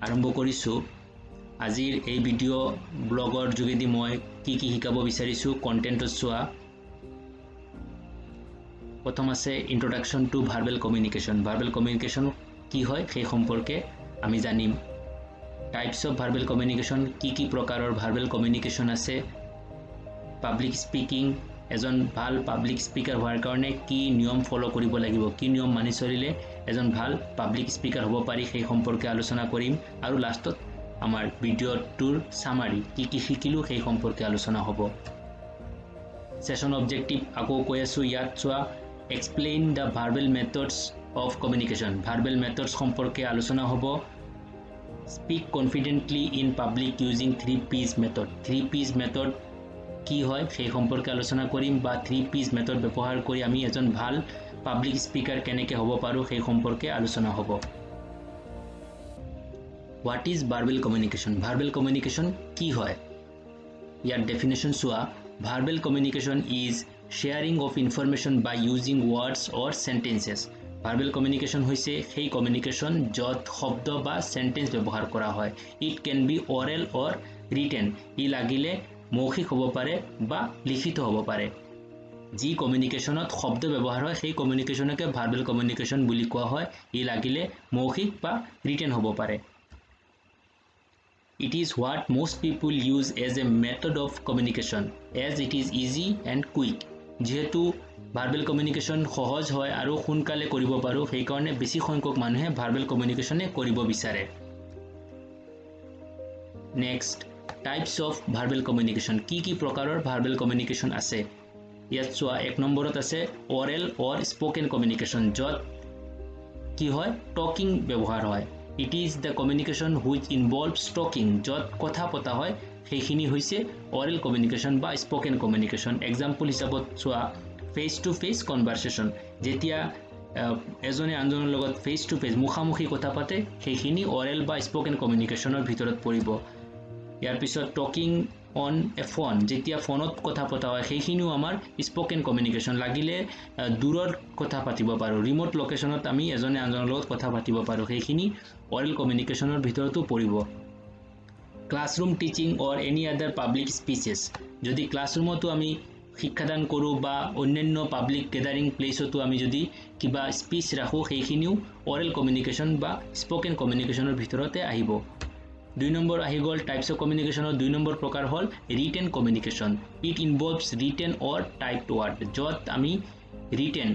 আৰম্ভ কৰিছোঁ আজিৰ এই ভিডিঅ' ব্লগৰ যোগেদি মই কি শিকাব বিচাৰিছোঁ কন্টেন্টত চোৱা প্ৰথম আছে ইন্ট্ৰোডাকশন টু ভাৰ্বেল কমিউনিকেশন কি হয় সেই সম্পৰ্কে আমি জানিম টাইপস অফ ভাৰ্বেল কমিউনিকেশন কি প্ৰকাৰৰ ভাৰ্বেল কমিউনিকেশন আছে পাব্লিক স্পিকিং এজন ভাল পাব্লিক স্পিকাৰ হোৱাৰ কাৰণে কি নিয়ম ফলো কৰিব লাগিব কি নিয়ম মানি চলিলে এজন ভাল পাব্লিক স্পিকাৰ হ'ব পাৰি সেই সম্পৰ্কে আলোচনা কৰিম আৰু লাষ্টত আমাৰ ভিডিঅ'টোৰ সামাৰি কি শিকিলো সেই সম্পৰ্কে আলোচনা হ'ব সেশন অবজেক্টিভ আকৌ কৈ আছো ইয়াত চোৱা explain da verbal methods of communication verbal methods সম্পৰ্কে আলোচনা হ'ব speak confidently in public using 3P's method 3P's method কি হয় সেই সম্পৰ্কে আলোচনা কৰিম বা 3P's মেথড ব্যৱহাৰ কৰি আমি এজন ভাল পাব্লিক স্পিকাৰ কেনেকৈ হ'ব পাৰো সেই সম্পৰ্কে আলোচনা হ'ব What is verbal communication? Verbal communication কি হয়? ইয়াৰ definition চোৱা verbal communication is sharing of information by using words or sentences. Verbal communication হৈছে সেই communication য'ত শব্দ বা sentence ব্যৱহাৰ কৰা হয়. It can be oral or written. ই লাগিলে মৌখিক হ'ব পাৰে বা লিখিত হ'ব পাৰে. যি কমিউনিকেশনত শব্দ ব্যৱহাৰ হয় সেই কমিউনিকেশনকে verbal communication বুলি কোৱা হয়. ই লাগিলে মৌখিক বা written হ'ব পাৰে. It is what most people use as a method of communication as it is easy and quick. যেহেতু verbal communication সহজ হয় আৰু সোনকালে কৰিব পাৰো সেই কাৰণে বেছি সংখ্যক মানুহে verbal communication কৰিব বিচাৰে Next types of verbal communication কি প্ৰকাৰৰ verbal communication আছে ইয়াত চোৱা এক নম্বৰত আছে oral or spoken communication য'ত কি হয় টকিং ব্যৱহাৰ হয় It is the communication which involves talking য'ত কথা পতা হয় সেইখিনি হৈছে oral communication বা spoken communication example হিচাপত চোৱা face to face conversation যেতিয়া এজনে আনজনৰ লগত face to face মুখামুখি কথা পাতে সেইখিনি oral বা spoken communicationৰ ভিতৰত পৰিব ইয়াৰ পিছত talking on a phone যেতিয়া ফোনত কথা পতা হয় সেইখিনিও আমাৰ spoken communication লাগিলে দূৰৰ কথা পাতিব পাৰো ৰিমোট লোকেশনত আমি এজনে আনজনৰ লগত কথা পাতিব পাৰো সেইখিনি oral communicationৰ ভিতৰতো পৰিব classroom teaching or any other public speeches যদি ক্লাছৰুমতো আমি শিক্ষাদান কৰো বা অন্যান্য পাব্লিক গ্যাদাৰিং প্লেসতো আমি যদি কিবা স্পিচ ৰাখো সেইখিনিও oral communication বা spoken communicationৰ ভিতৰতে আহিব 2 নম্বৰ আহি গল টাইপস অফ কমিউনিকেশনৰ 2 নম্বৰ প্ৰকাৰ হল written communication it involves written or typed word যত আমি written